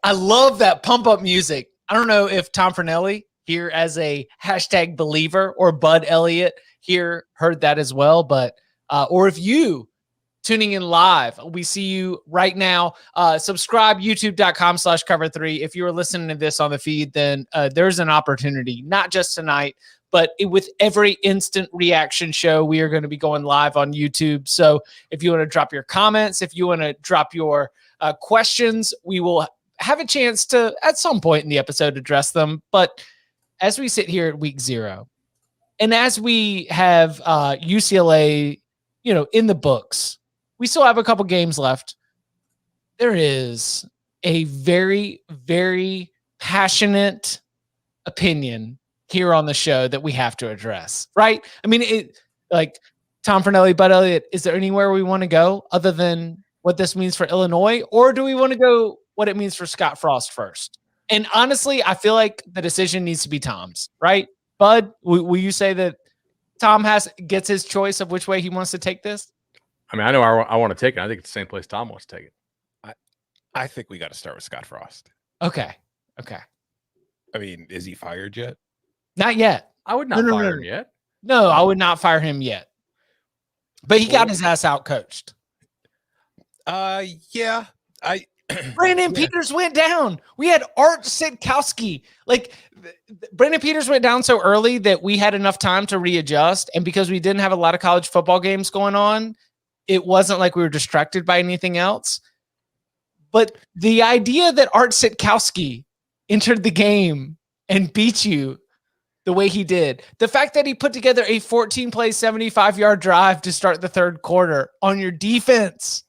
I love that pump up music. I don't know if Tom Fornelli here as a hashtag believer or Bud Elliott here heard that as well, but or if you tuning in live, we see you right now. Subscribe youtube.com/cover3. If you are listening to this on the feed, then there's an opportunity, not just tonight, but with every instant reaction show, we are going to be going live on YouTube. So if you want to drop your comments, if you want to drop your questions, we will have a chance to, at some point in the episode, address them. But as we sit here at week 0, and as we have UCLA, in the books, we still have a couple games left. There is a very, very passionate opinion here on the show that we have to address, right? I mean, like Tom Fornelli, Bud Elliott, is there anywhere we want to go other than what this means for Illinois? Or do we want to go what it means for Scott Frost first? And honestly, I feel like the decision needs to be Tom's, right? Bud, will you say that Tom gets his choice of which way he wants to take this? I mean, I know I want to take it. I think it's the same place Tom wants to take it. I think we got to start with Scott Frost. Okay. I mean, is he fired yet? Not yet. I would not fire him yet. No, I would not fire him yet. But he got his ass out coached. Yeah. Brandon Peters went down. We had Art Sitkowski. Like, Brandon Peters went down so early that we had enough time to readjust. And because we didn't have a lot of college football games going on, it wasn't like we were distracted by anything else. But the idea that Art Sitkowski entered the game and beat you the way he did, the fact that he put together a 14-play, 75-yard drive to start the third quarter on your defense,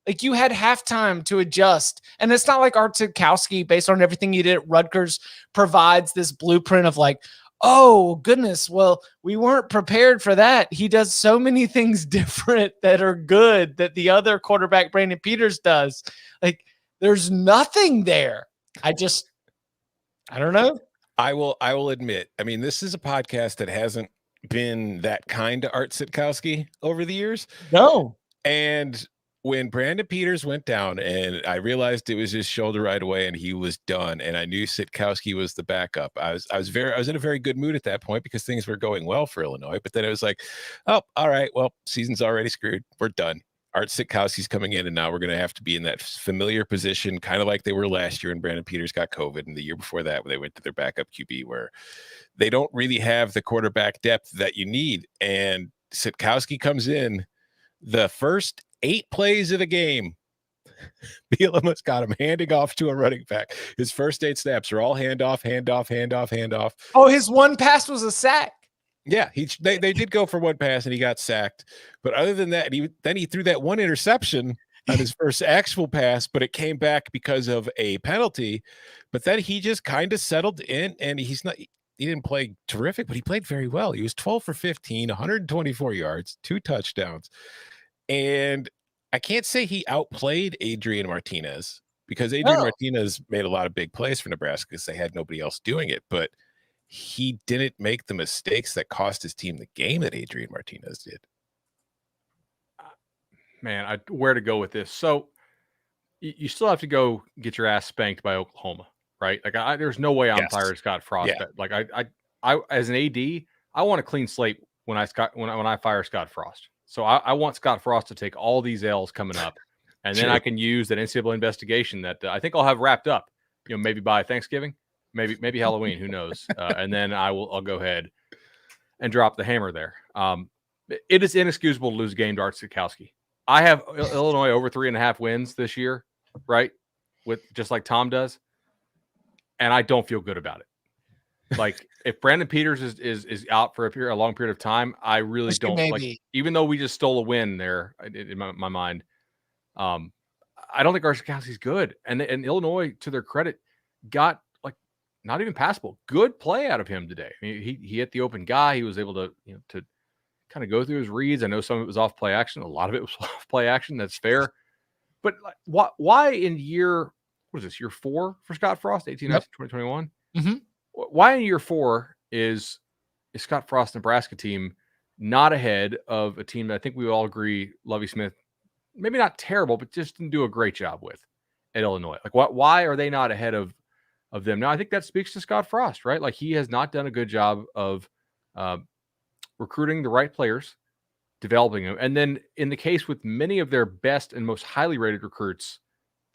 like you had halftime to adjust. And it's not like Art Sitkowski, based on everything he did at Rutgers, provides this blueprint of like, oh, goodness, well, we weren't prepared for that. He does so many things different that are good that the other quarterback, Brandon Peters, does. Like, there's nothing there. I don't know. I will admit, I mean, this is a podcast that hasn't been that kind to Art Sitkowski over the years. No. And when Brandon Peters went down and I realized it was his shoulder right away and he was done, and I knew Sitkowski was the backup, I was in a very good mood at that point because things were going well for Illinois. But then it was like, oh, all right, well, season's already screwed. We're done. Art Sitkowski's coming in, and now we're going to have to be in that familiar position, kind of like they were last year when Brandon Peters got COVID, and the year before that when they went to their backup QB, where they don't really have the quarterback depth that you need. And Sitkowski comes in the first 8 plays of the game. Bielema's got him handing off to a running back. His first 8 snaps are all handoff. Oh, his one pass was a sack. Yeah, they did go for one pass and he got sacked. But other than that, he threw that one interception on his first actual pass, but it came back because of a penalty. But then he just kind of settled in, and he didn't play terrific, but he played very well. He was 12 for 15, 124 yards, 2 touchdowns. And I can't say he outplayed Adrian Martinez, because Adrian Martinez made a lot of big plays for Nebraska because they had nobody else doing it. But he didn't make the mistakes that cost his team the game that Adrian Martinez did. Man, where to go with this? So you still have to go get your ass spanked by Oklahoma, right? Like, there's no way I'm firing Scott Frost. Yeah. Like, I as an AD, I want a clean slate when I fire Scott Frost. So I want Scott Frost to take all these L's coming up, and then I can use that NCAA investigation that I think I'll have wrapped up, maybe by Thanksgiving. Maybe Halloween, who knows? And then I'll go ahead and drop the hammer there. It is inexcusable to lose a game to Art Sitkowski. I have Illinois over 3.5 wins this year, right? With just like Tom does, and I don't feel good about it. Like, if Brandon Peters is out for a long period of time, I really don't like. Even though we just stole a win there in my mind, I don't think Art Sitkowski's good. And Illinois, to their credit, got not even passable. Good play out of him today. I mean, he hit the open guy. He was able to, to kind of go through his reads. I know some of it was off play action. A lot of it was off play action. That's fair. But why in year 4 for Scott Frost, 2021? Mm-hmm. Why in year 4 is Scott Frost Nebraska team not ahead of a team that I think we all agree Lovie Smith, maybe not terrible, but just didn't do a great job with? at Illinois. Like, why are they not ahead of them? Now, I think that speaks to Scott Frost, right? Like, he has not done a good job of recruiting the right players, developing them. And then in the case with many of their best and most highly rated recruits,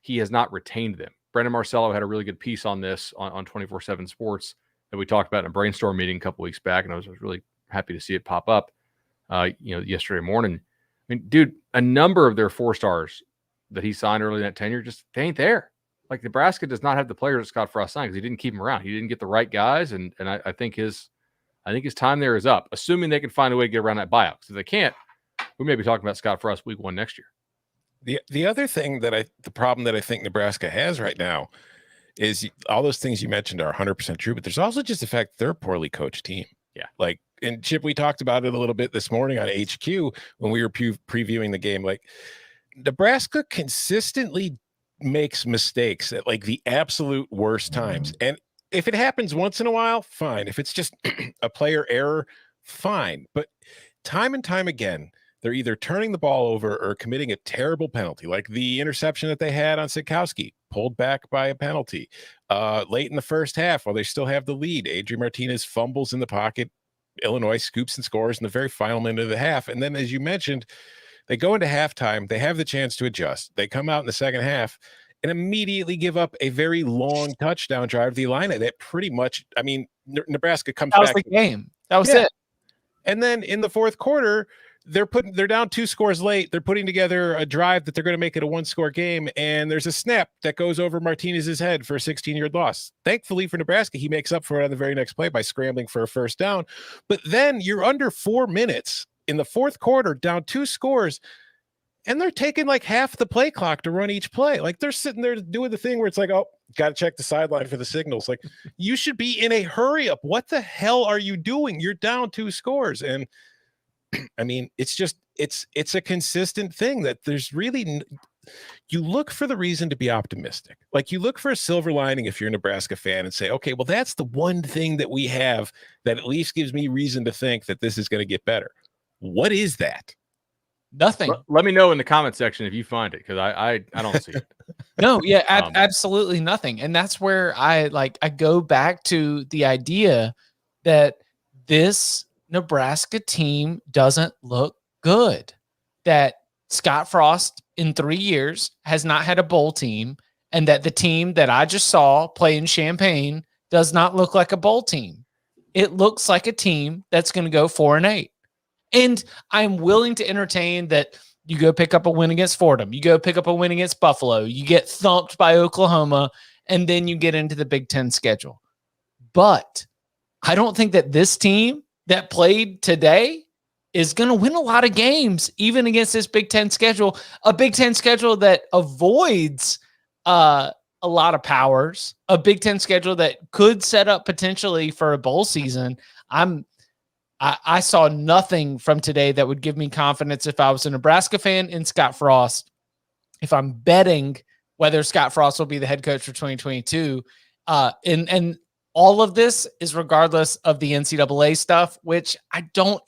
he has not retained them. Brendan Marcello had a really good piece on this on 24/7 Sports that we talked about in a brainstorm meeting a couple weeks back, and I was really happy to see it pop up, yesterday morning. I mean, dude, a number of their 4-stars that he signed early in that tenure they ain't there. Like, Nebraska does not have the players that Scott Frost signed because he didn't keep them around. He didn't get the right guys, and I think his time there is up, assuming they can find a way to get around that buyout. Because if they can't, we may be talking about Scott Frost week 1 next year. The other thing the problem that I think Nebraska has right now is all those things you mentioned are 100% true, but there's also just the fact they're a poorly coached team. Yeah. Like, and Chip, we talked about it a little bit this morning on HQ when we were previewing the game. Like, Nebraska consistently makes mistakes at like the absolute worst times. And if it happens once in a while, fine. If it's just a player error, fine. But time and time again, they're either turning the ball over or committing a terrible penalty, like the interception that they had on Sikowski, pulled back by a penalty. Late in the first half, while they still have the lead, Adrian Martinez fumbles in the pocket. Illinois scoops and scores in the very final minute of the half. And then, as you mentioned, they go into halftime. They have the chance to adjust. They come out in the second half and immediately give up a very long touchdown drive to the Illini that pretty much, I mean, Nebraska comes back. That was the game. That was it. And then in the fourth quarter, they're down 2 scores late. They're putting together a drive that they're going to make it a 1-score game. And there's a snap that goes over Martinez's head for a 16-yard loss. Thankfully for Nebraska, he makes up for it on the very next play by scrambling for a first down. But then you're under 4 minutes in the fourth quarter, down 2 scores, and they're taking like half the play clock to run each play. Like, they're sitting there doing the thing where it's like, oh, got to check the sideline for the signals. Like, you should be in a hurry up. What the hell are you doing? You're down 2 scores. And I mean, it's a consistent thing that there's really, you look for the reason to be optimistic. Like, you look for a silver lining if you're a Nebraska fan and say, okay, well, that's the one thing that we have that at least gives me reason to think that this is going to get better. What is that? Nothing. Let me know in the comment section if you find it, because I don't see it. No, yeah, absolutely nothing. And that's where I go back to the idea that this Nebraska team doesn't look good. That Scott Frost in 3 years has not had a bowl team, and that the team that I just saw play in Champaign does not look like a bowl team. It looks like a team that's going to go 4-8. And I'm willing to entertain that you go pick up a win against Fordham, you go pick up a win against Buffalo, you get thumped by Oklahoma, and then you get into the Big Ten schedule. But I don't think that this team that played today is going to win a lot of games, even against this Big Ten schedule, a Big Ten schedule that avoids a lot of powers, a Big Ten schedule that could set up potentially for a bowl season. I saw nothing from today that would give me confidence if I was a Nebraska fan in Scott Frost. If I'm betting whether Scott Frost will be the head coach for 2022, and all of this is regardless of the NCAA stuff, which I don't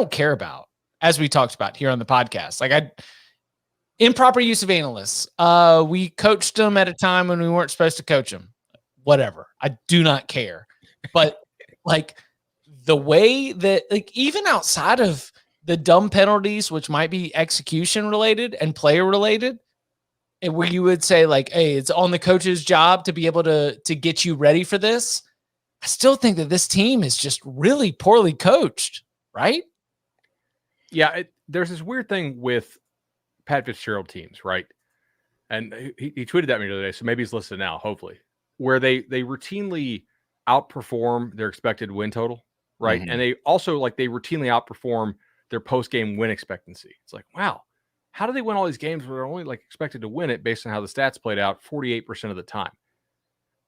care about, as we talked about here on the podcast. Like, improper use of analysts. We coached them at a time when we weren't supposed to coach them. Whatever. I do not care. But like, the way that, like, even outside of the dumb penalties, which might be execution related and player related, and where you would say like, hey, it's on the coach's job to be able to get you ready for this. I still think that this team is just really poorly coached, right? Yeah. There's this weird thing with Pat Fitzgerald teams, right? And he tweeted at me the other day, so maybe he's listening now, hopefully, where they routinely outperform their expected win total. Right. Mm-hmm. And they also they routinely outperform their post-game win expectancy. It's like, wow, how do they win all these games where they're only expected to win it based on how the stats played out 48% of the time?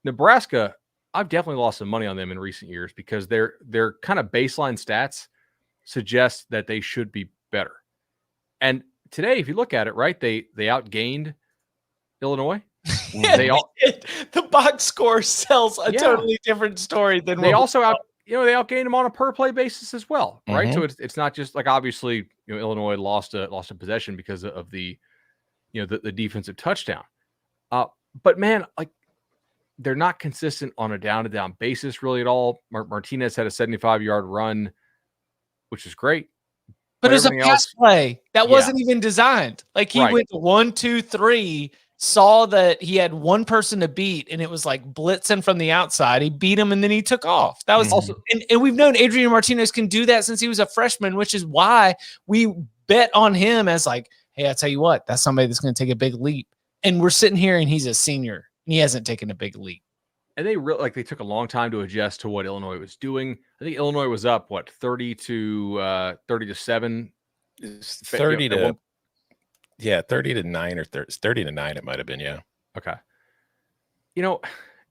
Nebraska, I've definitely lost some money on them in recent years because their kind of baseline stats suggest that they should be better. And today, if you look at it, right, they outgained Illinois. The box score tells a totally different story than they also they outgained them on a per play basis as well, right? Mm-hmm. So it's not just obviously Illinois lost a possession because of the the defensive touchdown, But man, like they're not consistent on a down-to-down basis really at all. Martinez had a 75-yard run, which is great. But it was a pass play that wasn't even designed. Like he went 1, 2, 3, saw that he had one person to beat, and it was like blitzing from the outside. He beat him, and then he took off. That was also, and we've known Adrian Martinez can do that since he was a freshman, which is why we bet on him as like, hey, I tell you what, that's somebody that's going to take a big leap. And we're sitting here, and he's a senior, and he hasn't taken a big leap. And they took a long time to adjust to what Illinois was doing. I think Illinois was up 30 to 7. 30 to 30 to 9 or 30 to 9 it might have been, yeah. Okay. And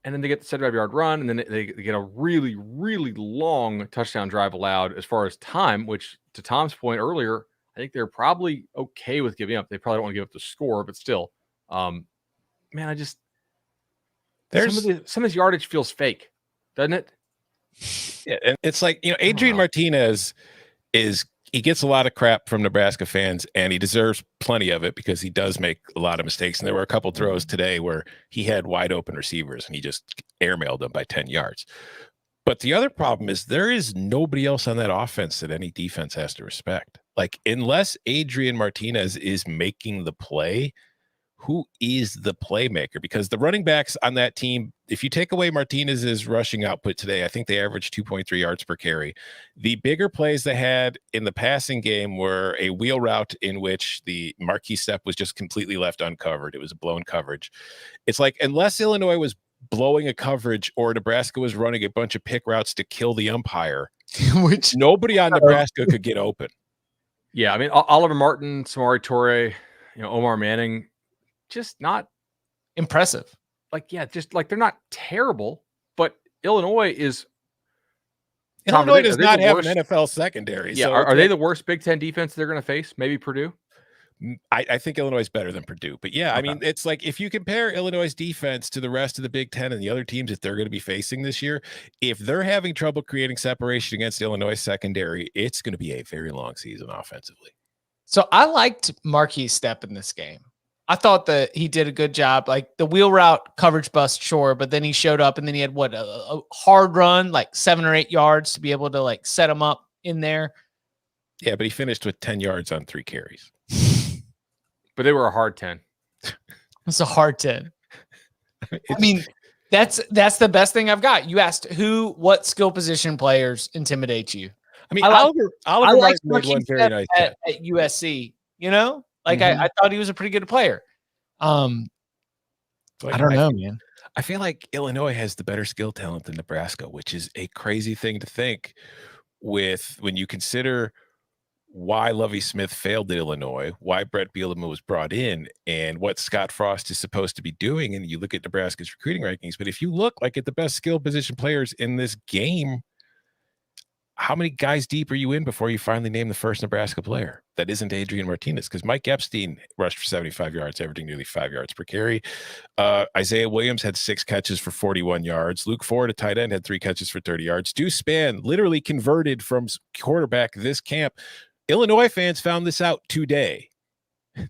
then they get the 75-yard run, and then they get a really, really long touchdown drive allowed as far as time, which to Tom's point earlier, I think they're probably okay with giving up. They probably don't want to give up the score, but still, man, some of this yardage feels fake, doesn't it? Yeah, and it's like, Adrian Martinez he gets a lot of crap from Nebraska fans, and he deserves plenty of it because he does make a lot of mistakes. And there were a couple throws today where he had wide open receivers and he just airmailed them by 10 yards. But the other problem is there is nobody else on that offense that any defense has to respect. Like, unless Adrian Martinez is making the play, who is the playmaker? Because the running backs on that team, if you take away Martinez's rushing output today, I think they averaged 2.3 yards per carry. The bigger plays they had in the passing game were a wheel route in which the marquee step was just completely left uncovered. It was a blown coverage. It's like, unless Illinois was blowing a coverage or Nebraska was running a bunch of pick routes to kill the umpire, which nobody on Nebraska could get open. Yeah, I mean, Oliver Martin, Samori Toure, Omar Manning, just not impressive. Just like they're not terrible, but Illinois does not have an NFL secondary. Yeah, so are they the worst Big Ten defense they're going to face? Maybe Purdue? I think Illinois is better than Purdue. But yeah, okay. I mean, it's like if you compare Illinois' defense to the rest of the Big Ten and the other teams that they're going to be facing this year, if they're having trouble creating separation against Illinois secondary, it's going to be a very long season offensively. So I liked Marquis Step in this game. I thought that he did a good job. Like the wheel route coverage bust, sure, but then he showed up and then he had a hard run, like 7 or 8 yards to be able to like set him up in there. Yeah, but he finished with 10 yards on 3 carries. But they were a hard 10. It's a hard 10. I mean, that's the best thing I've got. You asked what skill position players intimidate you. I mean, Oliver Martin made one very nice at USC, I thought he was a pretty good player. I don't know, man. I feel like Illinois has the better skill talent than Nebraska, which is a crazy thing to think when you consider why Lovie Smith failed at Illinois, why Bret Bielema was brought in, and what Scott Frost is supposed to be doing. And you look at Nebraska's recruiting rankings, but if you look like at the best skill position players in this game, how many guys deep are you in before you finally name the first Nebraska player that isn't Adrian Martinez? Because Mike Epstein rushed for 75 yards, averaging nearly 5 yards per carry. Isaiah Williams had 6 catches for 41 yards. Luke Ford, a tight end, had 3 catches for 30 yards. Deuce Spann literally converted from quarterback this camp. Illinois fans found this out today.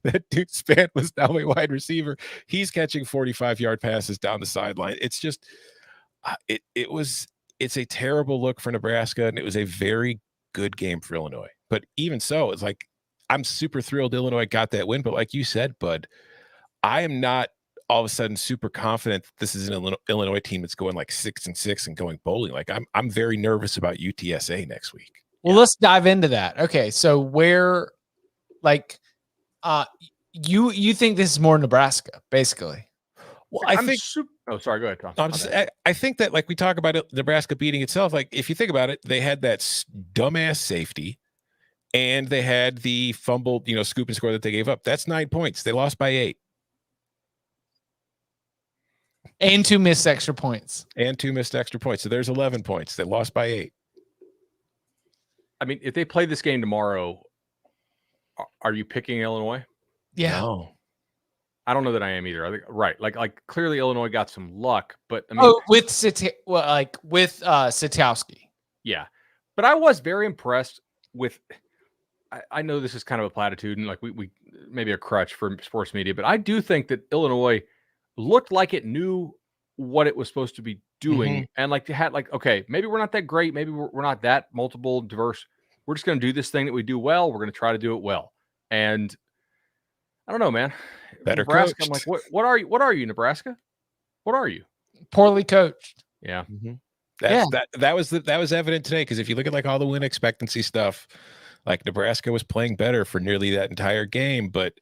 That Deuce Spann was now a wide receiver. He's catching 45-yard passes down the sideline. It's just, it's a terrible look for Nebraska, and it was a very good game for Illinois. But even so, it's like, I'm super thrilled Illinois got that win. But like you said, Bud, I am not all of a sudden super confident that this is an Illinois team that's going like 6-6 and going bowling. Like I'm very nervous about UTSA next week. Well, let's dive into that. Okay, so where, you think this is more Nebraska, basically? Well, I think. Oh, sorry. Go ahead, Tom. I think that, like we talk about it, Nebraska beating itself. Like if you think about it, they had that dumbass safety, and they had the fumbled, scoop and score that they gave up. That's 9 points. They lost by 8. And 2 missed extra points. So there's 11 points. They lost by 8. I mean, if they play this game tomorrow, are you picking Illinois? Yeah. No. I don't know that I am either. I think right. Like clearly Illinois got some luck, but I mean, with Sitowski. Yeah. But I was very impressed with, I know this is kind of a platitude and like we maybe a crutch for sports media, but I do think that Illinois looked like it knew what it was supposed to be doing, and like had like, okay, maybe we're not that great, maybe we're not that multiple diverse. We're just going to do this thing that we do well. We're going to try to do it well. And I don't know, man. Better Nebraska. coached. I'm like, what are you? What are you, Nebraska? What are you? Poorly coached. Yeah. That was evident today, because if you look at like all the win expectancy stuff, like Nebraska was playing better for nearly that entire game, but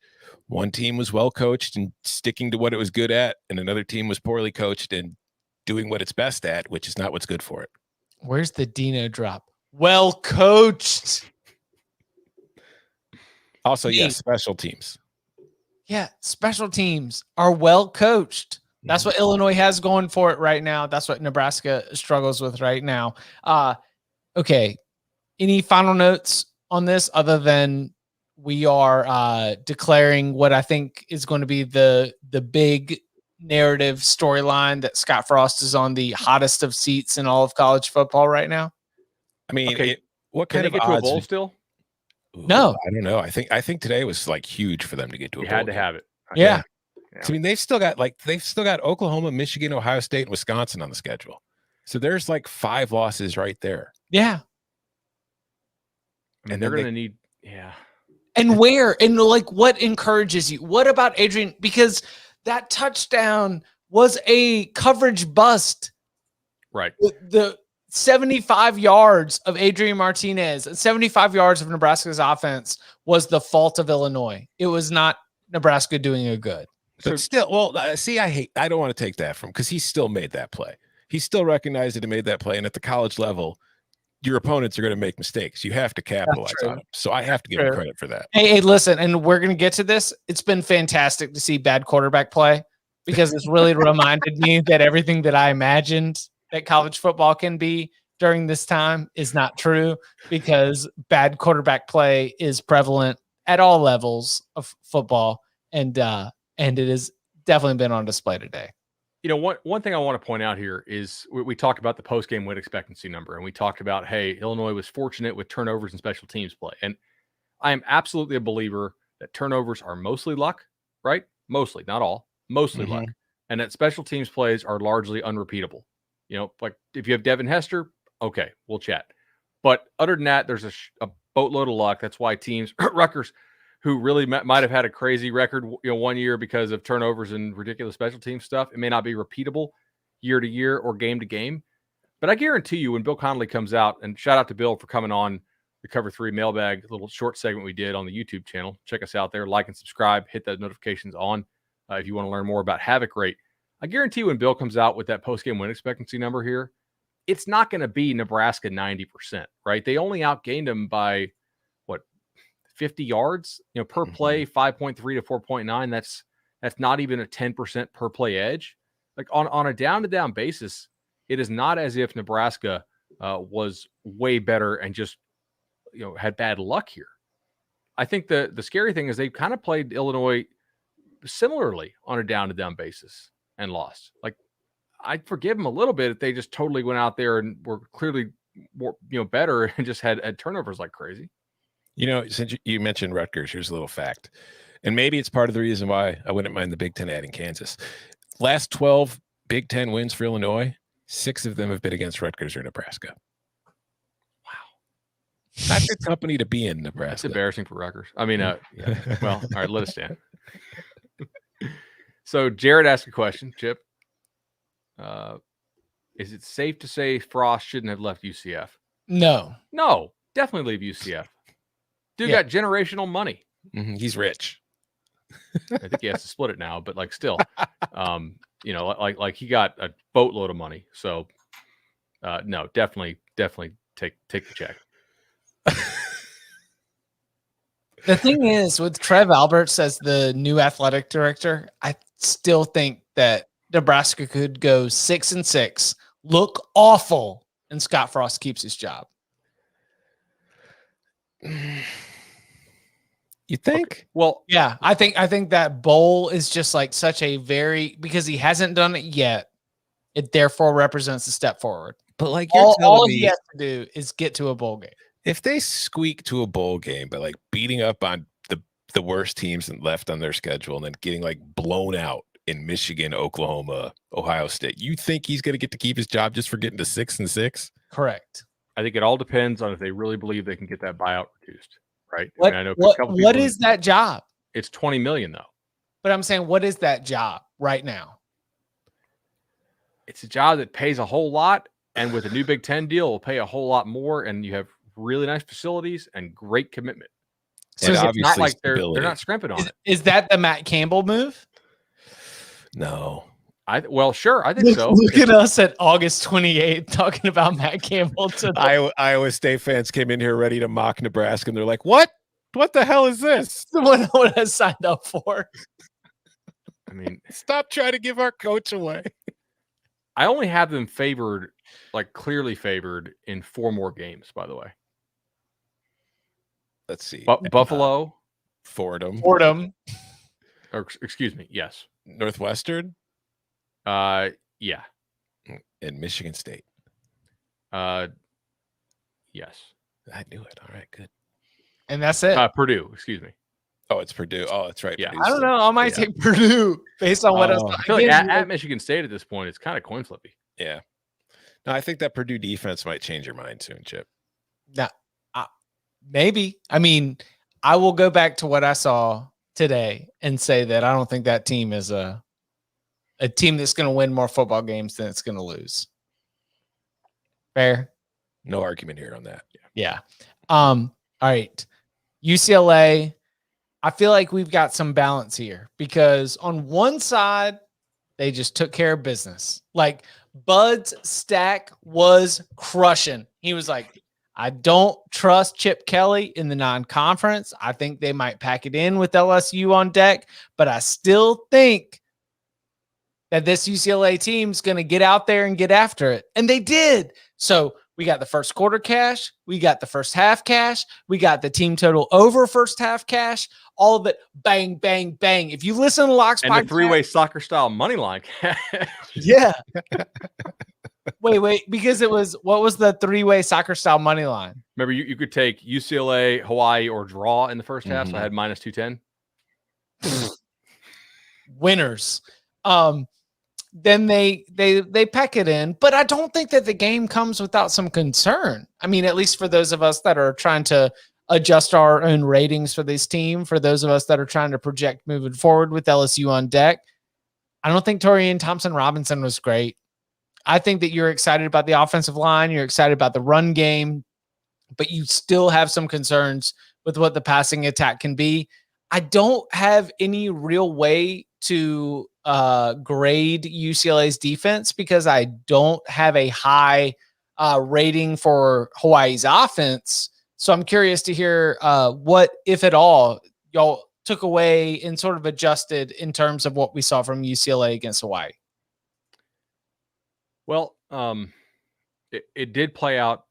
one team was well coached and sticking to what it was good at, and another team was poorly coached and doing what it's best at, which is not what's good for it. Where's the Dino drop? Well coached. Also, yes, special teams. Yeah, special teams are well coached. That's what Illinois has going for it right now. That's what Nebraska struggles with right now. Okay. Any final notes on this other than we are declaring what I think is going to be the big narrative storyline that Scott Frost is on the hottest of seats in all of college football right now? I mean, Okay. what Can kind they of get to a odds? bowl still? No. I don't know. I think today was like huge for them to get to a bowl. You had to game. have it. Yeah. I mean, they've still got Oklahoma, Michigan, Ohio State, and Wisconsin on the schedule. So there's like 5 losses right there. Yeah. I mean, they're going to need, yeah. And where? And like, what encourages you? What about Adrian? Because that touchdown was a coverage bust. Right. The 75 yards of Adrian Martinez, 75 yards of Nebraska's offense was the fault of Illinois. It was not Nebraska doing a good. But still, well, see, I don't want to take that from, because he still made that play. He still recognized it and made that play. And at the college level, your opponents are going to make mistakes. You have to capitalize on them. So I have to give him credit for that. Hey, listen, and we're going to get to this. It's been fantastic to see bad quarterback play, because it's really reminded me that everything that I imagined that college football can be during this time is not true, because bad quarterback play is prevalent at all levels of football. And it has definitely been on display today. You know, one thing I want to point out here is we talked about the post-game win expectancy number, and we talked about, hey, Illinois was fortunate with turnovers and special teams play. And I am absolutely a believer that turnovers are mostly luck, right? Mostly, not all, mostly luck. And that special teams plays are largely unrepeatable. You know, like if you have Devin Hester, okay, we'll chat. But other than that, there's a boatload of luck. That's why teams, Rutgers, who really might have had a crazy record, one year because of turnovers and ridiculous special team stuff, it may not be repeatable year to year or game to game. But I guarantee you, when Bill Connolly comes out, and shout out to Bill for coming on the Cover 3 mailbag, little short segment we did on the YouTube channel. Check us out there, like and subscribe, hit those notifications on if you want to learn more about havoc rate. I guarantee you, when Bill comes out with that post-game win expectancy number here, it's not going to be Nebraska 90%, right? They only outgained them by 50 yards, per play, 5.3 to 4.9. That's not even a 10% per play edge. Like on a down-to-down basis, it is not as if Nebraska was way better and just had bad luck here. I think the scary thing is they kind of played Illinois similarly on a down-to-down basis and lost. Like, I'd forgive them a little bit if they just totally went out there and were clearly more better and just had turnovers like crazy. Since you mentioned Rutgers, here's a little fact. And maybe it's part of the reason why I wouldn't mind the Big Ten adding Kansas. Last 12 Big Ten wins for Illinois, 6 of them have been against Rutgers or Nebraska. Wow. Not good company to be in, Nebraska. It's embarrassing for Rutgers. I mean, yeah. Well, all right, let us stand. So Jared asked a question, Chip. Is it safe to say Frost shouldn't have left UCF? No, definitely leave UCF. Dude got generational money. He's rich. I think he has to split it now, but like still, like he got a boatload of money. So no, definitely take the check. The thing is, with Trev Alberts as the new athletic director, I still think that Nebraska could go 6-6, look awful, and Scott Frost keeps his job. You think? Okay. Well, yeah, I think that bowl is just like such a because he hasn't done it yet. It therefore represents a step forward. But like all he has to do is get to a bowl game. If they squeak to a bowl game by like beating up on the worst teams left on their schedule and then getting like blown out in Michigan, Oklahoma, Ohio State. You think he's going to get to keep his job just for getting to 6-6? Correct. I think it all depends on if they really believe they can get that buyout reduced, right? What, I know what is that job? It's $20 million though. But I'm saying, what is that job right now? It's a job that pays a whole lot, and with a new Big Ten deal, will pay a whole lot more, and you have really nice facilities and great commitment. So it's not like they're not scrimping on it. Is that the Matt Campbell move? No. Well, sure. I think so. Look at us at August 28th talking about Matt Campbell. Iowa State fans came in here ready to mock Nebraska, and they're like, what? What the hell is this? What I signed up for. I mean, stop trying to give our coach away. I only have them favored, like clearly favored in 4 more games, by the way. Let's see. Buffalo. Fordham. Or, excuse me. Yes. Northwestern. Yeah. And Michigan State. Yes. I knew it. All right, good. And that's it. Purdue, excuse me. Oh, it's Purdue. Oh, that's right. Yeah. I don't know. I might take Purdue based on what I feel like at Michigan State at this point, it's kind of coin flippy. Yeah. No, I think that Purdue defense might change your mind soon, Chip. Now, maybe. I mean, I will go back to what I saw today and say that I don't think that team is a team that's going to win more football games than it's going to lose. Fair? No argument here on that. Yeah. All right. UCLA, I feel like we've got some balance here because on one side, they just took care of business. Like Bud's stack was crushing. He was like, I don't trust Chip Kelly in the non-conference. I think they might pack it in with LSU on deck, but I still think that this UCLA team's going to get out there and get after it. And they did. So we got the first quarter cash. We got the first half cash. We got the team total over first half cash. All of it, bang, bang, bang. If you listen to Locks and podcast, the 3-way soccer style money line cash. Yeah. Wait, because it was, what was the 3-way soccer style money line? Remember, you could take UCLA, Hawaii, or draw in the first half. So I had minus 210. Winners. Then they pack it in, but I don't think that the game comes without some concern. I mean, at least for those of us that are trying to adjust our own ratings for this team, for those of us that are trying to project moving forward with LSU on deck, I don't think Torian Thompson-Robinson was great. I think that you're excited about the offensive line, you're excited about the run game, but you still have some concerns with what the passing attack can be. I don't have any real way to grade UCLA's defense because I don't have a high rating for Hawaii's offense. So I'm curious to hear what, if at all, y'all took away and sort of adjusted in terms of what we saw from UCLA against Hawaii. Well, it did play out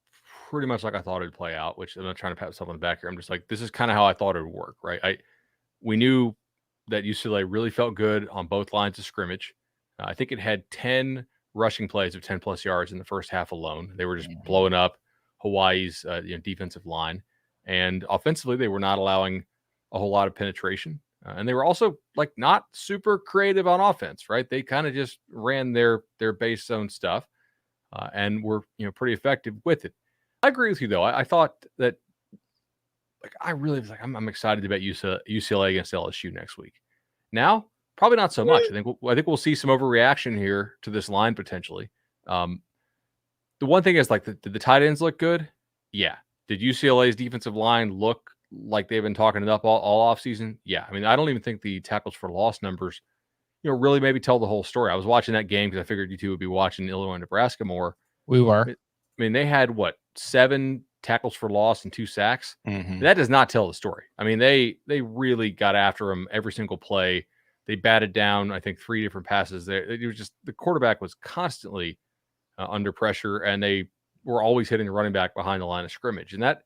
pretty much like I thought it'd play out, which I'm not trying to pat myself on the back here. I'm just like, this is kind of how I thought it would work, right? We knew that UCLA really felt good on both lines of scrimmage. I think it had 10 rushing plays of 10+ yards in the first half alone. They were just blowing up Hawaii's defensive line, and offensively they were not allowing a whole lot of penetration. And they were also like not super creative on offense, right? They kind of just ran their base zone stuff and were pretty effective with it. I agree with you though. I thought that I really was like, I'm excited about UCLA against LSU next week. Now, probably not so much. I think we'll see some overreaction here to this line potentially. The one thing is, like, did the tight ends look good? Yeah. Did UCLA's defensive line look like they've been talking it up all offseason? Yeah. I mean, I don't even think the tackles for loss numbers, really maybe tell the whole story. I was watching that game because I figured you two would be watching Illinois and Nebraska more. We were. I mean, they had 7 tackles for loss and 2 sacks. Mm-hmm. That does not tell the story. I mean, they really got after him every single play. They batted down, I think, 3 different passes there. It was just, the quarterback was constantly under pressure, and they were always hitting the running back behind the line of scrimmage. And that,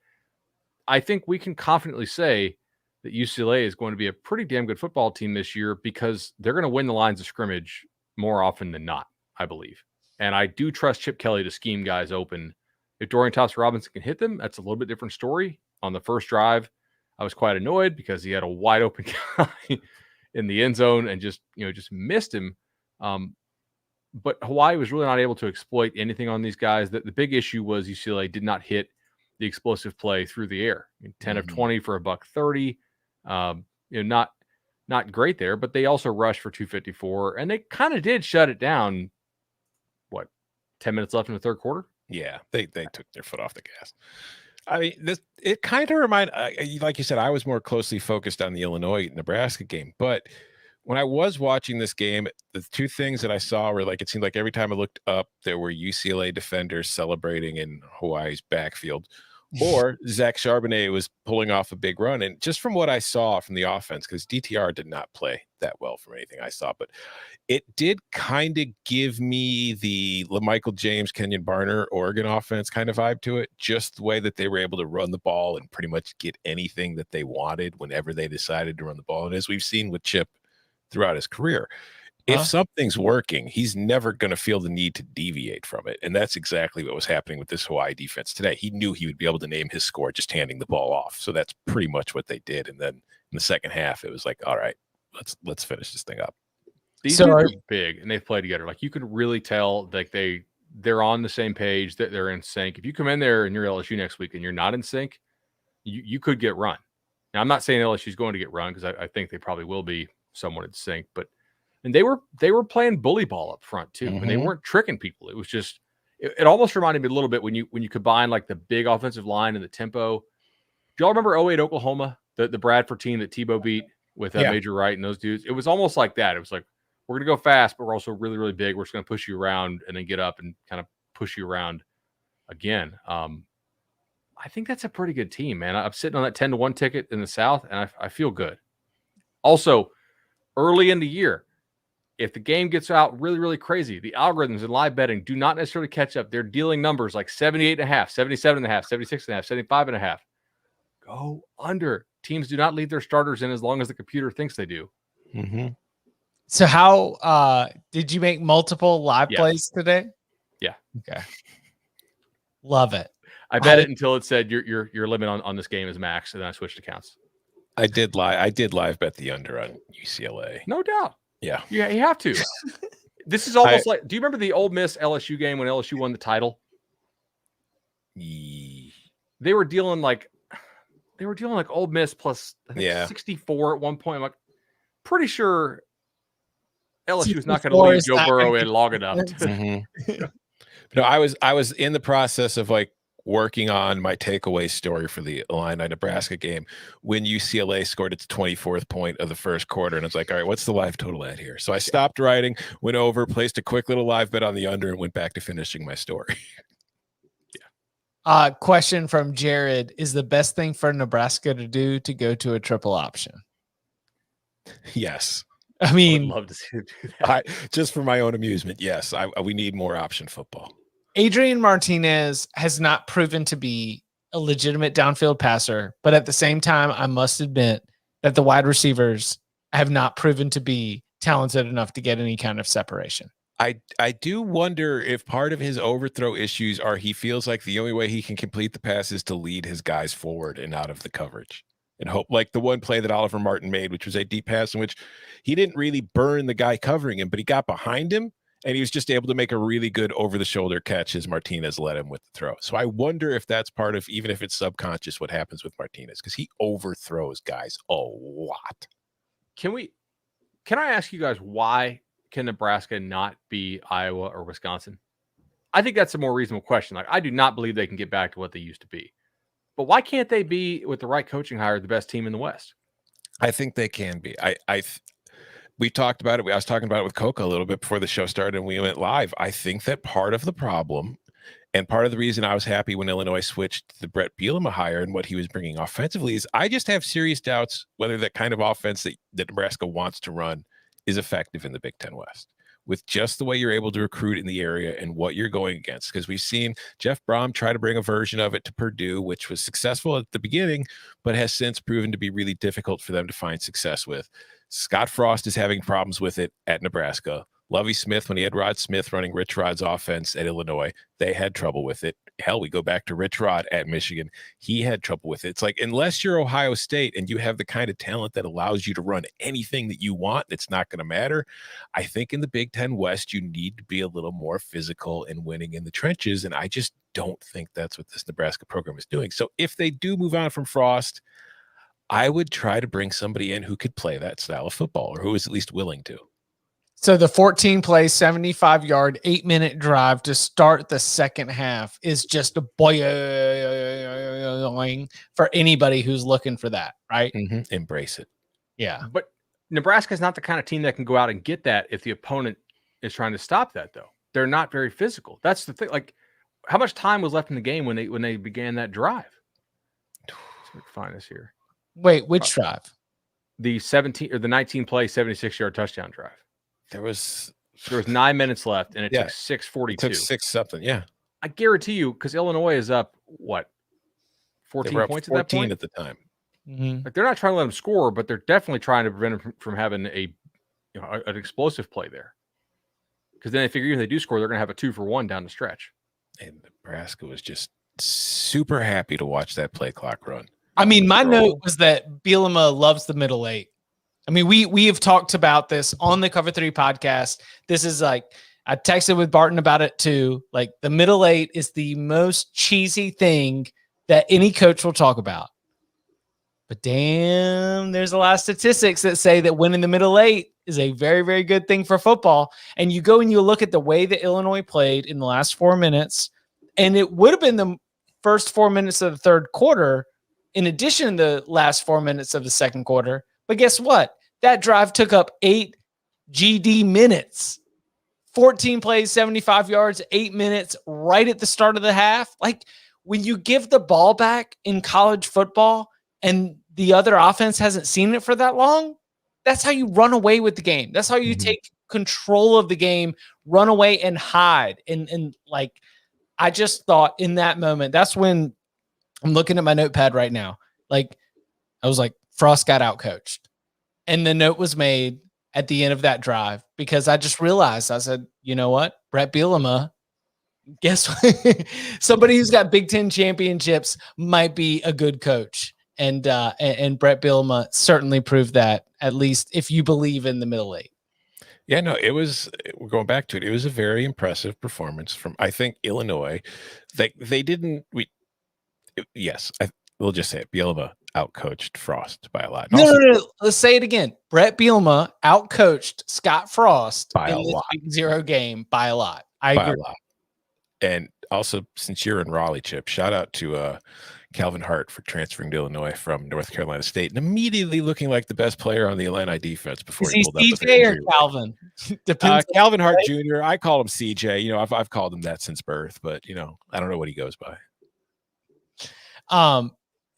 I think we can confidently say that UCLA is going to be a pretty damn good football team this year because they're going to win the lines of scrimmage more often than not, I believe. And I do trust Chip Kelly to scheme guys open. If Dorian Thompson-Robinson can hit them, that's a little bit different story. On the first drive, I was quite annoyed because he had a wide open guy in the end zone and just missed him. But Hawaii was really not able to exploit anything on these guys. The big issue was UCLA did not hit the explosive play through the air. 10 of 20 for $130. Not great there, but they also rushed for 254, and they kind of did shut it down. 10 minutes left in the third quarter? Yeah, they took their foot off the gas. I mean, it kind of reminded, like you said, I was more closely focused on the Illinois-Nebraska game, but when I was watching this game, the two things that I saw were it seemed like every time I looked up, there were UCLA defenders celebrating in Hawaii's backfield, or Zach Charbonnet was pulling off a big run. And just from what I saw from the offense, because DTR did not play that well from anything I saw, but it did kind of give me the LaMichael James, Kenyon Barner, Oregon offense kind of vibe to it. Just the way that they were able to run the ball and pretty much get anything that they wanted whenever they decided to run the ball. And as we've seen with Chip throughout his career, if something's working, he's never going to feel the need to deviate from it. And that's exactly what was happening with this Hawaii defense today. He knew he would be able to name his score just handing the ball off. So that's pretty much what they did. And then in the second half, it was like, all right, let's finish this thing up. These dudes are big and they've played together. You can really tell they're on the same page, that they're in sync. If you come in there and you're LSU next week and you're not in sync, you could get run. Now, I'm not saying LSU is going to get run, because I think they probably will be somewhat in sync, and they were playing bully ball up front too, and they weren't tricking people. It was just it almost reminded me a little bit when you combine the big offensive line and the tempo. Do y'all remember 08 Oklahoma, the Bradford team that Tebow beat with Major Wright and those dudes? It was almost like that. It was like, we're going to go fast, but we're also really, really big. We're just going to push you around and then get up and kind of push you around again. I think that's a pretty good team, man. I'm sitting on that 10-1 ticket in the South, and I feel good. Also, early in the year, if the game gets out really, really crazy, the algorithms in live betting do not necessarily catch up. They're dealing numbers like 78.5, 77.5, 76.5, 75.5. Go under. Teams do not leave their starters in as long as the computer thinks they do. So how did you make multiple live plays today? Yeah. Okay. Love it. I bet it until it said your limit on this game is max, and then I switched accounts. I did live bet the under on UCLA. No doubt. Yeah, you have to. This is almost like, do you remember the Ole Miss LSU game when LSU won the title? They were dealing like Ole Miss plus, I think, 64 at one point. I'm pretty sure LSU is not going to leave Joe Burrow in long enough. No, I was in the process of working on my takeaway story for the Illini Nebraska game when UCLA scored its 24th point of the first quarter. And I was like, all right, what's the live total at here? So I stopped writing, went over, placed a quick little live bet on the under, and went back to finishing my story. Question from Jared: is the best thing for Nebraska to do to go to a triple option? Yes. I mean, I would love to see him do that. Just for my own amusement, yes. We need more option football. Adrian Martinez has not proven to be a legitimate downfield passer, but at the same time, I must admit that the wide receivers have not proven to be talented enough to get any kind of separation. I do wonder if part of his overthrow issues are he feels like the only way he can complete the pass is to lead his guys forward and out of the coverage. And hope, like the one play that Oliver Martin made, which was a deep pass in which he didn't really burn the guy covering him, but he got behind him and he was just able to make a really good over-the-shoulder catch as Martinez led him with the throw. So I wonder if that's part of, even if it's subconscious, what happens with Martinez, because he overthrows guys a lot. Can I ask you guys, why can Nebraska not be Iowa or Wisconsin? I think that's a more reasonable question. I do not believe they can get back to what they used to be. But why can't they be, with the right coaching hire, the best team in the West? I think they can be. We talked about it. I was talking about it with Coca a little bit before the show started and we went live. I think that part of the problem and part of the reason I was happy when Illinois switched to the Bret Bielema hire and what he was bringing offensively is I just have serious doubts whether that kind of offense that Nebraska wants to run is effective in the Big Ten West, with just the way you're able to recruit in the area and what you're going against. Because we've seen Jeff Brom try to bring a version of it to Purdue, which was successful at the beginning, but has since proven to be really difficult for them to find success with. Scott Frost is having problems with it at Nebraska. Lovie Smith, when he had Rod Smith running Rich Rod's offense at Illinois, they had trouble with it. hell, we go back to Rich Rod at Michigan. He had trouble with it. It's like, unless you're Ohio State and you have the kind of talent that allows you to run anything that you want, it's not going to matter. I think in the Big Ten West, you need to be a little more physical and winning in the trenches. And I just don't think that's what this Nebraska program is doing. So if they do move on from Frost, I would try to bring somebody in who could play that style of football, or who is at least willing to. So the 14-play, 75-yard, 8-minute drive to start the second half is just a boing for anybody who's looking for that, right? Mm-hmm. Embrace it. Yeah. But Nebraska is not the kind of team that can go out and get that if the opponent is trying to stop that, though. They're not very physical. That's the thing. Like, how much time was left in the game when they began that drive? Let's find this here. Wait, which drive? The 19-play, 76-yard touchdown drive. There was 9 minutes left, and it took 6:42. It took 6 something. Yeah, I guarantee you, because Illinois is up 14 points at that point at the time. Mm-hmm. Like, they're not trying to let them score, but they're definitely trying to prevent them from having an explosive play there. Because then they figure if they do score, they're going to have a 2-for-1 down the stretch. And Nebraska was just super happy to watch that play clock run. I mean, my note was that Bielema loves the middle eight. I mean, we have talked about this on the Cover 3 podcast. This is like, I texted with Barton about it too. Like, the middle eight is the most cheesy thing that any coach will talk about. But damn, there's a lot of statistics that say that winning the middle eight is a very, very good thing for football. And you go and you look at the way that Illinois played in the last 4 minutes, and it would have been the first 4 minutes of the third quarter in addition to the last 4 minutes of the second quarter. But guess what? That drive took up 8 GD minutes. 14 plays, 75 yards, 8 minutes right at the start of the half. Like, when you give the ball back in college football and the other offense hasn't seen it for that long, that's how you run away with the game. That's how you take control of the game, run away and hide. And like, I just thought in that moment, that's when I'm looking at my notepad right now. Like, I was like, Frost got outcoached. And the note was made at the end of that drive because I just realized, I said, you know what? Bret Bielema, guess what? Somebody who's got Big Ten championships might be a good coach. And Bret Bielema certainly proved that, at least if you believe in the middle eight. Yeah, no, we're going back to it. It was a very impressive performance from, I think, Illinois. We'll just say it. Bielema outcoached Frost by a lot. No. Let's say it again. Bret Bielema outcoached Scott Frost by in a lot. Week 0 game by a lot. I agree. A lot. And also, since you're in Raleigh, Chip, shout out to Calvin Hart for transferring to Illinois from North Carolina State and immediately looking like the best player on the Illini defense before he pulled up. CJ or Calvin? Calvin Hart Jr. I call him CJ. You know, I've called him that since birth, but you know, I don't know what he goes by.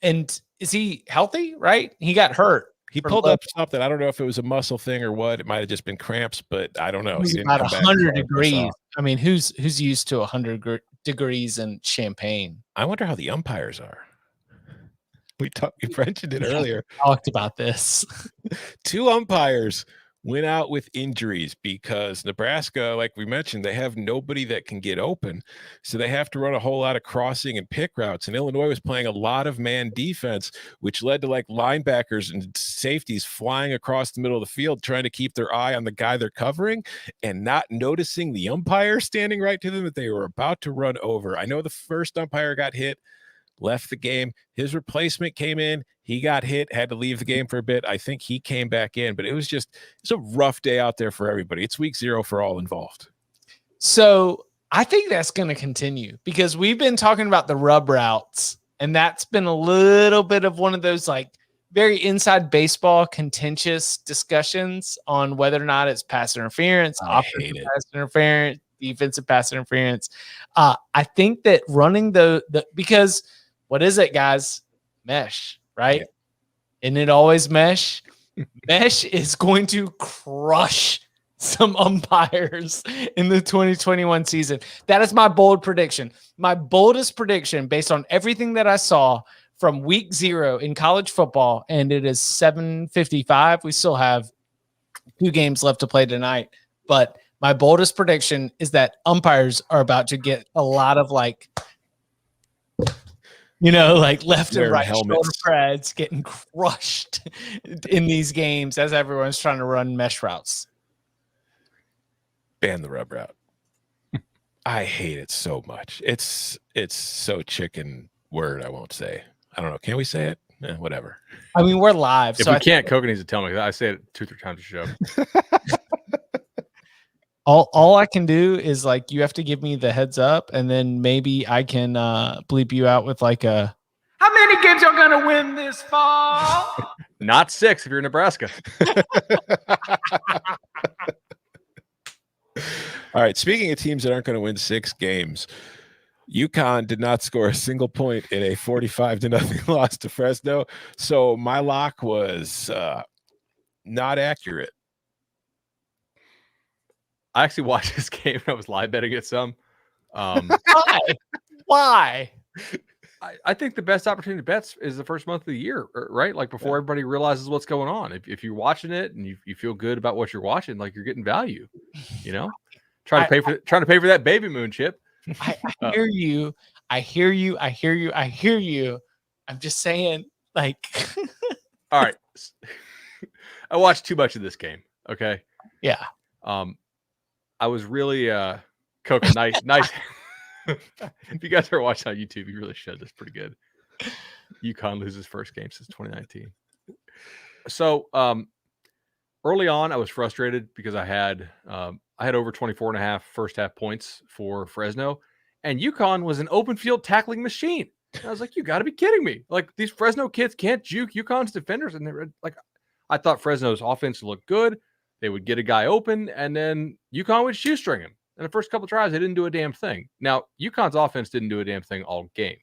And is he healthy? Right? He got hurt. He pulled up something. I don't know if it was a muscle thing or what. It might have just been cramps, but I don't know. It was about 100 degrees. I mean, who's used to 100 degrees in Champaign? I wonder how the umpires are. We mentioned it earlier. Talked about this. 2 umpires went out with injuries because Nebraska, like we mentioned, they have nobody that can get open. So they have to run a whole lot of crossing and pick routes. And Illinois was playing a lot of man defense, which led to like linebackers and safeties flying across the middle of the field, trying to keep their eye on the guy they're covering and not noticing the umpire standing right to them that they were about to run over. I know the first umpire got hit, left the game. His replacement came in. He got hit, had to leave the game for a bit. I think he came back in, but it's a rough day out there for everybody. It's week 0 for all involved. So I think that's going to continue because we've been talking about the rub routes, and that's been a little bit of one of those like very inside baseball contentious discussions on whether or not it's pass interference, offensive pass interference, defensive pass interference. I think that running because what is it, guys? Mesh. Right? Yeah. And it always mesh. Mesh is going to crush some umpires in the 2021 season. That is my bold prediction. My boldest prediction based on everything that I saw from week 0 in college football, and it is 7:55. We still have 2 games left to play tonight. But my boldest prediction is that umpires are about to get a lot of like like left and Wearing right helmets. shoulder pads getting crushed in these games as everyone's trying to run mesh routes. Ban the rub route. I hate it so much. It's so chicken word. I won't say. I don't know. Can we say it? Whatever. I mean, we're live. If so we can't, Coca needs to tell me. I say it 2-3 times a show. All I can do is like you have to give me the heads up, and then maybe I can bleep you out with like a. How many games are gonna win this fall? Not 6 if you're in Nebraska. All right. Speaking of teams that aren't going to win 6 games, UConn did not score a single point in a 45-0 loss to Fresno. So my lock was not accurate. I actually watched this game and I was live betting it some. Why? I think the best opportunity to bet is the first month of the year, right? Like before everybody realizes what's going on. If you're watching it and you feel good about what you're watching, like you're getting value, trying to pay for that baby moon, Chip. I hear you. I hear you. I hear you. I hear you. I'm just saying, like. All right. I watched too much of this game. Okay. Yeah. I was really Coca, nice. If you guys are watching on YouTube, you really should. That's pretty good. UConn loses first game since 2019. So early on, I was frustrated because I had over 24.5 first half points for Fresno, and UConn was an open field tackling machine. And I was like, you got to be kidding me! Like these Fresno kids can't juke UConn's defenders, and they're like, I thought Fresno's offense looked good. They would get a guy open, and then UConn would shoestring him. And the first couple tries, they didn't do a damn thing. Now, UConn's offense didn't do a damn thing all game.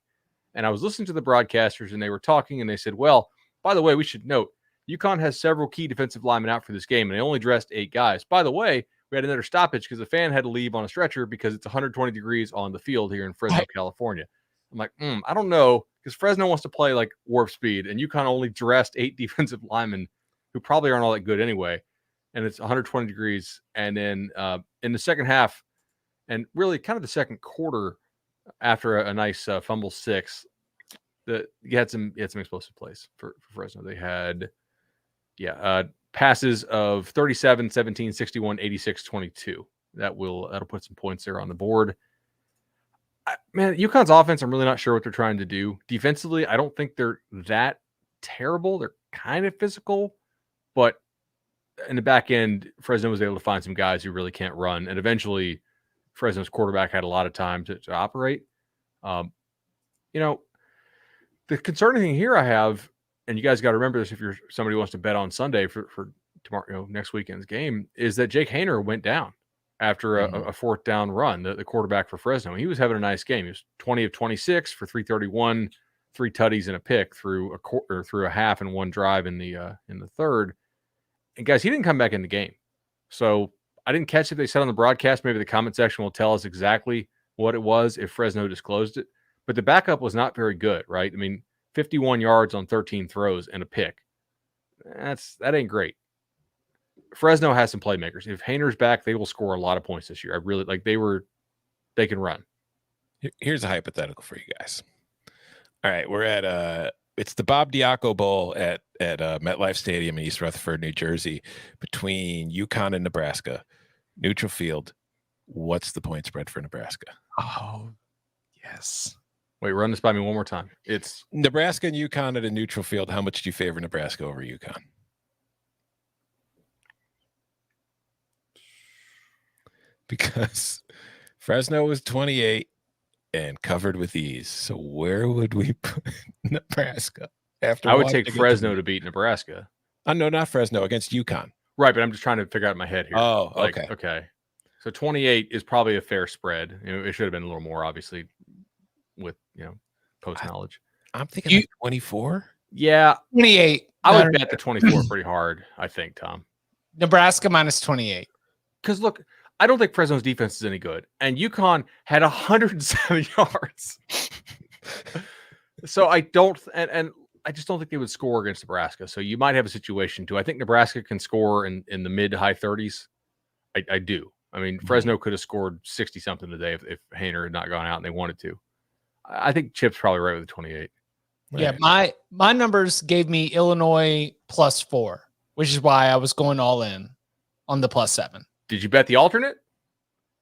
And I was listening to the broadcasters, and they were talking, and they said, well, by the way, we should note, UConn has several key defensive linemen out for this game, and they only dressed 8 guys. By the way, we had another stoppage because the fan had to leave on a stretcher because it's 120 degrees on the field here in Fresno, California. I'm like, I don't know, because Fresno wants to play like warp speed, and UConn only dressed 8 defensive linemen who probably aren't all that good anyway. And it's 120 degrees. And then in the second half, and really kind of the second quarter, after a nice fumble 6, you had some explosive plays for Fresno. They had, passes of 37, 17, 61, 86, 22. That'll put some points there on the board. Man, UConn's offense, I'm really not sure what they're trying to do. Defensively, I don't think they're that terrible. They're kind of physical, but in the back end, Fresno was able to find some guys who really can't run. And eventually Fresno's quarterback had a lot of time to operate. The concerning thing here I have, and you guys got to remember this if you're somebody who wants to bet on Sunday for tomorrow, next weekend's game, is that Jake Haener went down after a fourth down run, the quarterback for Fresno. He was having a nice game. He was 20 of 26 for 331, 3 tutties and a pick through a half and 1 drive in the third. And guys, he didn't come back in the game. So I didn't catch if they said on the broadcast. Maybe the comment section will tell us exactly what it was if Fresno disclosed it. But the backup was not very good, right? I mean, 51 yards on 13 throws and a pick. That ain't great. Fresno has some playmakers. If Haener's back, they will score a lot of points this year. I really like they can run. Here's a hypothetical for you guys. All right, we're at it's the Bob Diaco Bowl at MetLife Stadium in East Rutherford, New Jersey, between UConn and Nebraska. Neutral field. What's the point spread for Nebraska? Oh, yes. Wait, run this by me one more time. It's Nebraska and UConn at a neutral field. How much do you favor Nebraska over UConn? Because Fresno was 28 and covered with ease. So where would we put Nebraska? I would take Fresno to beat Nebraska. No, not Fresno, against UConn. Right, but I'm just trying to figure out in my head here. Oh, okay. Okay. So 28 is probably a fair spread. It should have been a little more, obviously, with post knowledge. I'm thinking 24. Yeah, 28. I would bet the 24 pretty hard. I think, Tom. Nebraska minus 28. Because look, I don't think Fresno's defense is any good, and UConn had 107 yards. So I don't, and I just don't think they would score against Nebraska. So you might have a situation too. I think Nebraska can score in the mid to high 30s. I do. I mean, Fresno could have scored 60 something today if Haener had not gone out and they wanted to. I think Chip's probably right with the 28. Yeah, my numbers gave me Illinois +4, which is why I was going all in on the +7. Did you bet the alternate?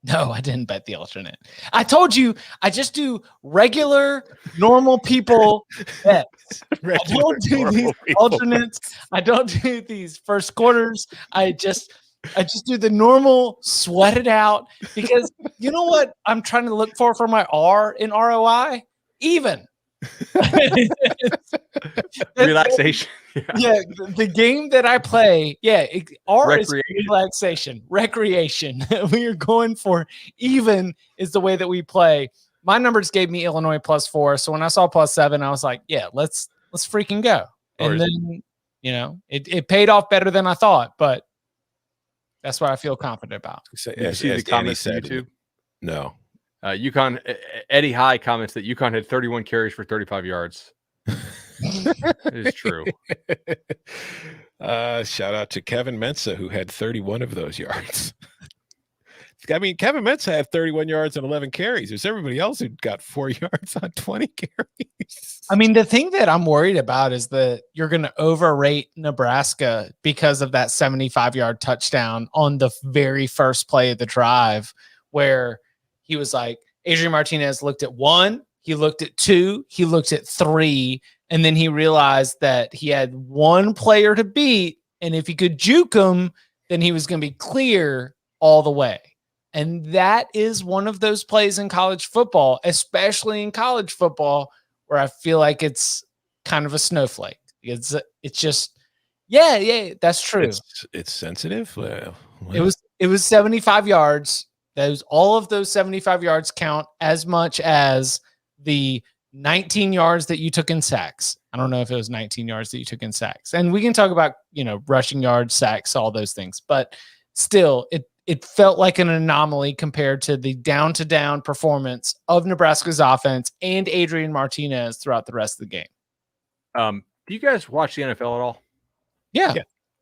No, I didn't bet the alternate. I told you I just do regular, normal people bets. I don't do these alternates. I don't do these first quarters. I just do the normal sweat it out, because you know what I'm trying to look for my R in ROI? Even. Relaxation. Yeah, the game that I play, R is relaxation, recreation. We are going for even is the way that we play. My numbers gave me Illinois +4, so when I saw +7, I was like, yeah, let's freaking go. And then it paid off better than I thought, but that's what I feel confident about. Did you see the comments on YouTube? No. UConn Eddie High comments that UConn had 31 carries for 35 yards. It is true. Shout out to Kevin Mensah, who had 31 of those yards. I mean, Kevin Mensah had 31 yards and 11 carries. There's everybody else who got 4 yards on 20 carries. I mean, the thing that I'm worried about is that you're going to overrate Nebraska because of that 75-yard touchdown on the very first play of the drive, where he was like, Adrian Martinez looked at 1, he looked at 2, he looked at 3, and then he realized that he had 1 player to beat, and if he could juke him, then he was going to be clear all the way. And that is one of those plays in college football, especially in college football, where I feel like it's kind of a snowflake. It's just, yeah, that's true. It's sensitive. Well, it was 75 yards. All of those 75 yards count as much as the 19 yards that you took in sacks. I don't know if it was 19 yards that you took in sacks. And we can talk about, rushing yards, sacks, all those things. But still, it felt like an anomaly compared to the down-to-down performance of Nebraska's offense and Adrian Martinez throughout the rest of the game. Do you guys watch the NFL at all? Yeah.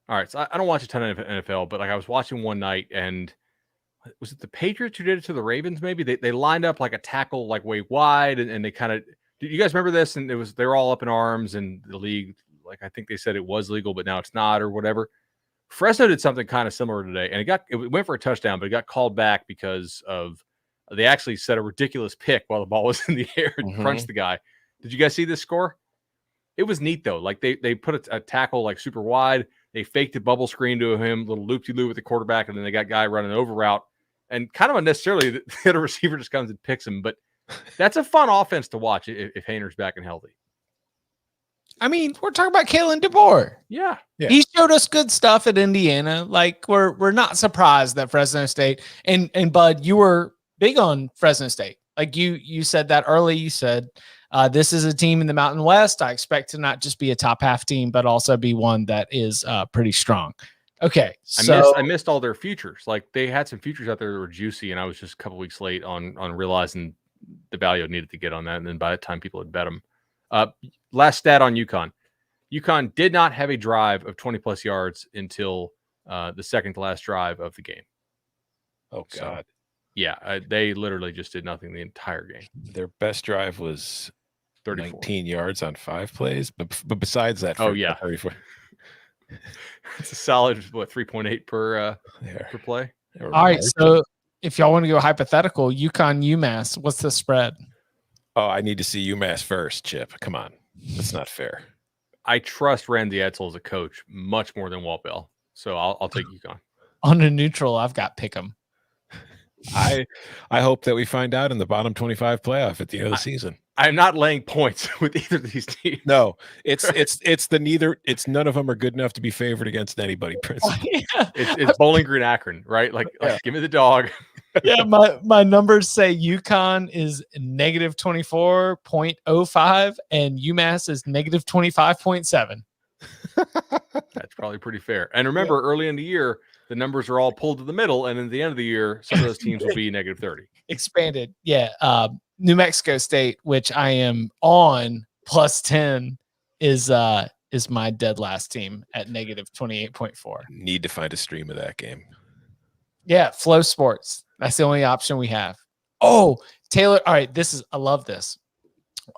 All right. So I don't watch a ton of NFL, but I was watching one night, and was it the Patriots who did it to the Ravens? Maybe they lined up like a tackle, like way wide, and they kind of. Do you guys remember this? And they were all up in arms, and the league, like, I think they said it was legal, but now it's not, or whatever. Fresno did something kind of similar today, and it went for a touchdown, but it got called back because they actually set a ridiculous pick while the ball was in the air and crunched the guy. Did you guys see this score? It was neat though. Like they put a tackle like super wide. They faked a bubble screen to him, little loop-de-loop with the quarterback, and then they got guy running over route. And kind of unnecessarily, the other receiver just comes and picks him. But that's a fun offense to watch if Hayner's back and healthy. I mean, we're talking about Kalen DeBoer. Yeah. He showed us good stuff at Indiana. Like, we're not surprised that Fresno State and Bud, you were big on Fresno State. Like you said that early. You said this is a team in the Mountain West. I expect to not just be a top half team, but also be one that is pretty strong. Okay, so I missed all their futures. Like, they had some futures out there that were juicy, and I was just a couple weeks late on realizing the value I needed to get on that. And then by the time people had bet them, last stat on UConn. UConn did not have a drive of 20+ yards until the second to last drive of the game. Oh God! So, they literally just did nothing the entire game. Their best drive was 34. 19 yards on 5 plays, but besides that, 34. It's a solid 3.8 per play. All right, so if y'all want to go hypothetical, UConn UMass, what's the spread? Oh, I need to see UMass first, Chip. Come on, that's not fair. I trust Randy Edsall as a coach much more than Walt Bell, so I'll take UConn. On a neutral, I've got Pick'em. I hope that we find out in the bottom 25 playoff at the end of the season. I'm not laying points with either of these teams. No, it's none of them are good enough to be favored against anybody. It's Bowling Green Akron, right? Like give me the dog. Yeah, my numbers say UConn is -24.05 and UMass is -25.7. That's probably pretty fair. And remember, early in the year, the numbers are all pulled to the middle, and at the end of the year, some of those teams will be -30. Expanded, yeah. New Mexico State, which I am on +10, is my dead last team at -28.4. Need to find a stream of that game. Yeah, Flow Sports. That's the only option we have. Oh, Taylor. All right, I love this.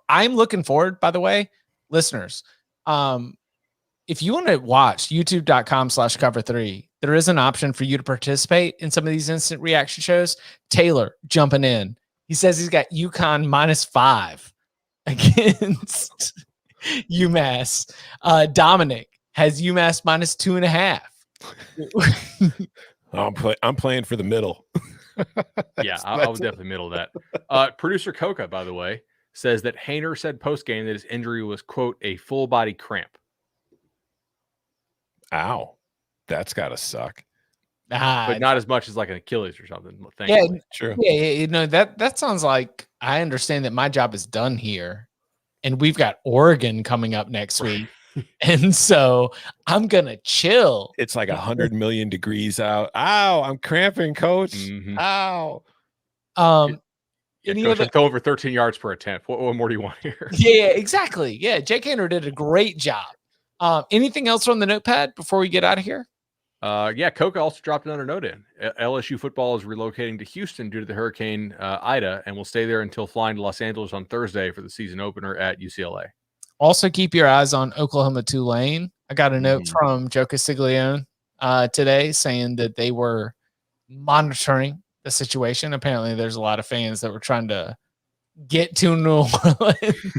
I'm looking forward, by the way, listeners. If you want to watch youtube.com/cover3, there is an option for you to participate in some of these instant reaction shows. Taylor jumping in. He says he's got UConn -5 against UMass. Dominic has UMass -2.5. I'm playing for the middle. Yeah, I would definitely middle that. Producer Coca, by the way, says that Hainer said post-game that his injury was, quote, a full body cramp. Ow. That's got to suck. But not as much as like an Achilles or something. Yeah, true. Yeah, that sounds like I understand that my job is done here. And we've got Oregon coming up next week. And so I'm going to chill. It's like 100 million degrees out. Ow, I'm cramping, coach. Mm-hmm. Ow. Coach, throw over 13 yards per attempt. What more do you want here? Yeah, exactly. Yeah, Jake Hainer did a great job. Anything else on the notepad before we get out of here? Coca also dropped another note in. LSU football is relocating to Houston due to the Hurricane Ida and will stay there until flying to Los Angeles on Thursday for the season opener at UCLA. Also, keep your eyes on Oklahoma Tulane. I got a note from Joe Castiglione today saying that they were monitoring the situation. Apparently, there's a lot of fans that were trying to get to New Orleans.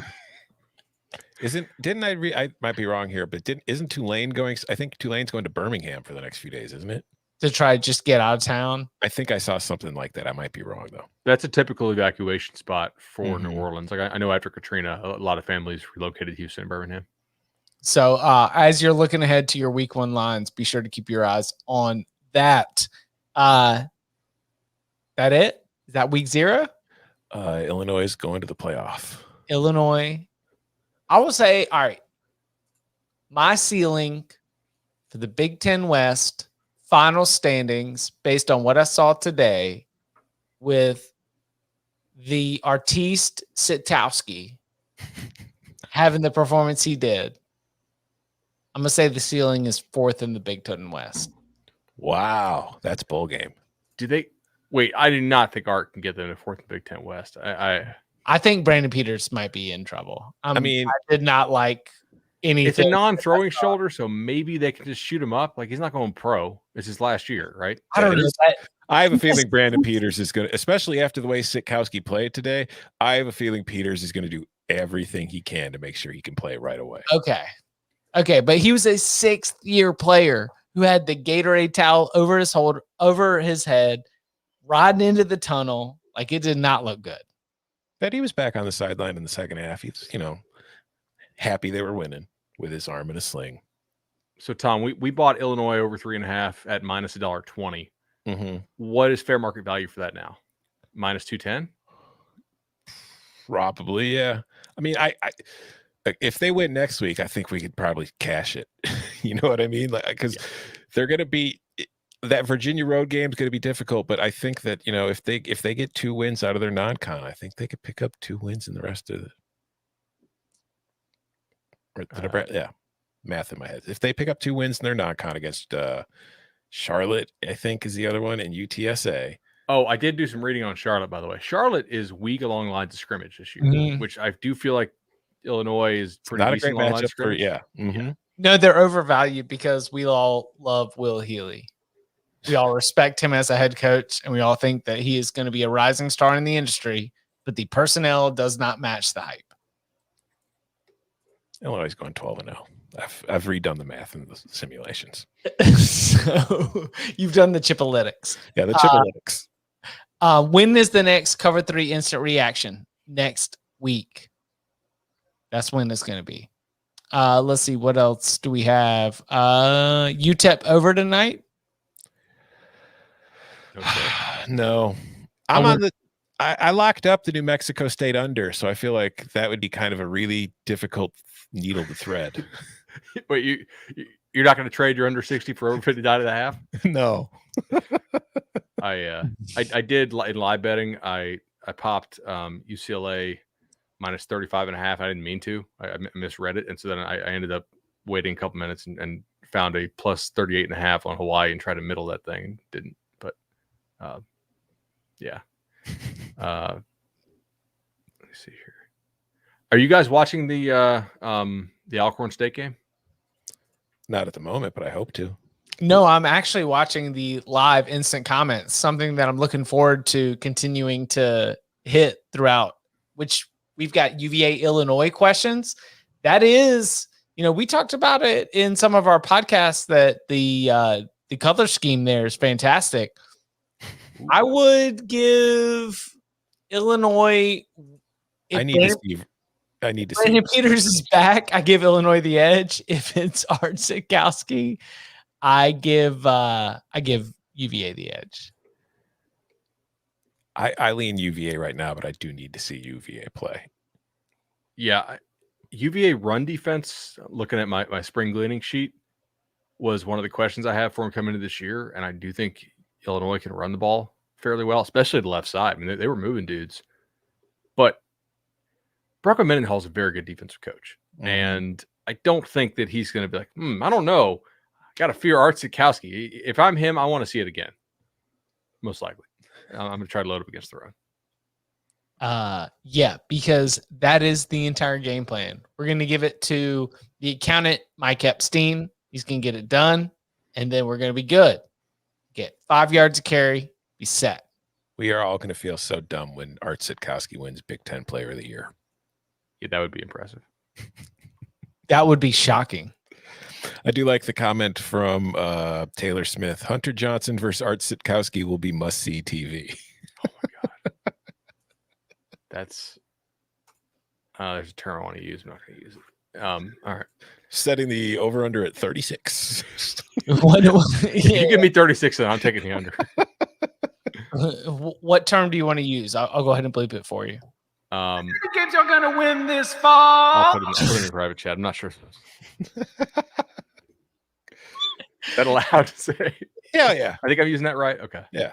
I might be wrong here, but isn't Tulane going? I think Tulane's going to Birmingham for the next few days, isn't it? To try to just get out of town. I think I saw something like that. I might be wrong though. That's a typical evacuation spot for New Orleans. Like I know after Katrina, a lot of families relocated to Houston and Birmingham. So as you're looking ahead to your week 1 lines, be sure to keep your eyes on that. That it? Is that week 0? Illinois is going to the playoff. Illinois. I will say, all right, my ceiling for the Big Ten West final standings, based on what I saw today with the artiste Sitowski having the performance he did, I'm going to say the ceiling is 4th in the Big Ten West. Wow, that's bowl game. Wait, I do not think Art can get them to 4th in the Big Ten West. I think Brandon Peters might be in trouble. I did not like anything. It's a non-throwing shoulder, so maybe they can just shoot him up. Like, he's not going pro. It's his last year, right? I don't know. I have a feeling Brandon Peters is going to, especially after the way Sitkowski played today, I have a feeling Peters is going to do everything he can to make sure he can play right away. Okay, but he was a 6th-year player who had the Gatorade towel over his head, riding into the tunnel. Like, it did not look good. But he was back on the sideline in the second half. He's, happy they were winning with his arm in a sling. So, Tom, we bought Illinois over 3.5 at minus $1.20. What is fair market value for that now? Minus 210? Probably, yeah. I mean, I if they win next week, I think we could probably cash it. You know what I mean? Like, because they're going to be that Virginia road game is going to be difficult. But I think that if they get 2 wins out of their non-con, I think they could pick up 2 wins in the rest of the. Math in my head. If they pick up 2 wins in their non-con against Charlotte, I think is the other one, and UTSA. Oh, I did do some reading on Charlotte, by the way. Charlotte is weak along the lines of scrimmage this year, which I do feel like Illinois is pretty not decent a great along matchup for, yeah. No, they're overvalued because we all love Will Healy. We all respect him as a head coach, and we all think that he is going to be a rising star in the industry, but the personnel does not match the hype. Illinois is going 12-0. I've redone the math in the simulations. So you've done the Chipolytics. Yeah, the Chipolytics. When is the next Cover 3 instant reaction? Next week. That's when it's going to be. Let's see. What else do we have? UTEP over tonight? No. I locked up the New Mexico State under, so I feel like that would be kind of a really difficult needle to thread. Wait, you're not going to trade your under 60 for over 59.5? No. I did in live betting. I popped UCLA minus 35.5. I didn't mean to. I misread it, and so then I ended up waiting a couple minutes and found a plus 38.5 on Hawaii and tried to middle that thing. Didn't, but yeah. Let me see here. Are you guys watching the Alcorn State game? Not at the moment, but I hope to. No, I'm actually watching the live instant comments, something that I'm looking forward to continuing to hit throughout, which we've got UVA Illinois questions. That is, we talked about it in some of our podcasts that the color scheme there is fantastic. I would give Illinois. I need to see. Brandon Peters is back. I give Illinois the edge. If it's Art Sitkowski, I give UVA the edge. I lean UVA right now, but I do need to see UVA play. Yeah, UVA run defense, looking at my spring gleaning sheet, was one of the questions I have for him coming into this year, and I do think Illinois can run the ball fairly well, especially the left side. I mean, they were moving dudes. But Bronco Mendenhall is a very good defensive coach, and I don't think that he's going to be like, I don't know. Got to fear Art Sitkowski. If I'm him, I want to see it again. Most likely. I'm going to try to load up against the run. Yeah, because that is the entire game plan. We're going to give it to the accountant, Mike Epstein. He's going to get it done, and then we're going to be good. Get 5 yards of carry, be set. We are all going to feel so dumb when Art Sitkowski wins Big Ten Player of the Year. Yeah, that would be impressive. That would be shocking. I do like the comment from Taylor Smith. Hunter Johnson versus Art Sitkowski will be must-see TV. Oh, my God. That's there's a term I want to use. I'm not going to use it. All right. Setting the over-under at 36. If you give me 36, then I'm taking the under. What term do you want to use? I'll go ahead and bleep it for you. The games are going to win this fall. I'll put it in a private chat. I'm not sure. Is that allowed to say? Yeah. I think I'm using that right. Okay. Yeah.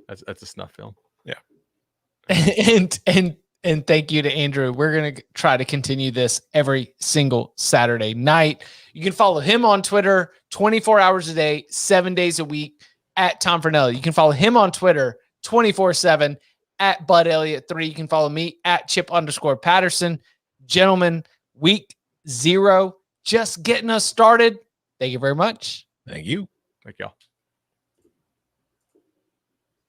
That's a snuff film. Yeah. And thank you to Andrew. We're going to try to continue this every single Saturday night. You can follow him on Twitter 24 hours a day, 7 days a week at Tom Fornelli. You can follow him on Twitter 24/7 at Bud Elliott 3. You can follow me at Chip_Patterson. Gentlemen, week 0, just getting us started. Thank you very much. Thank you. Thank y'all.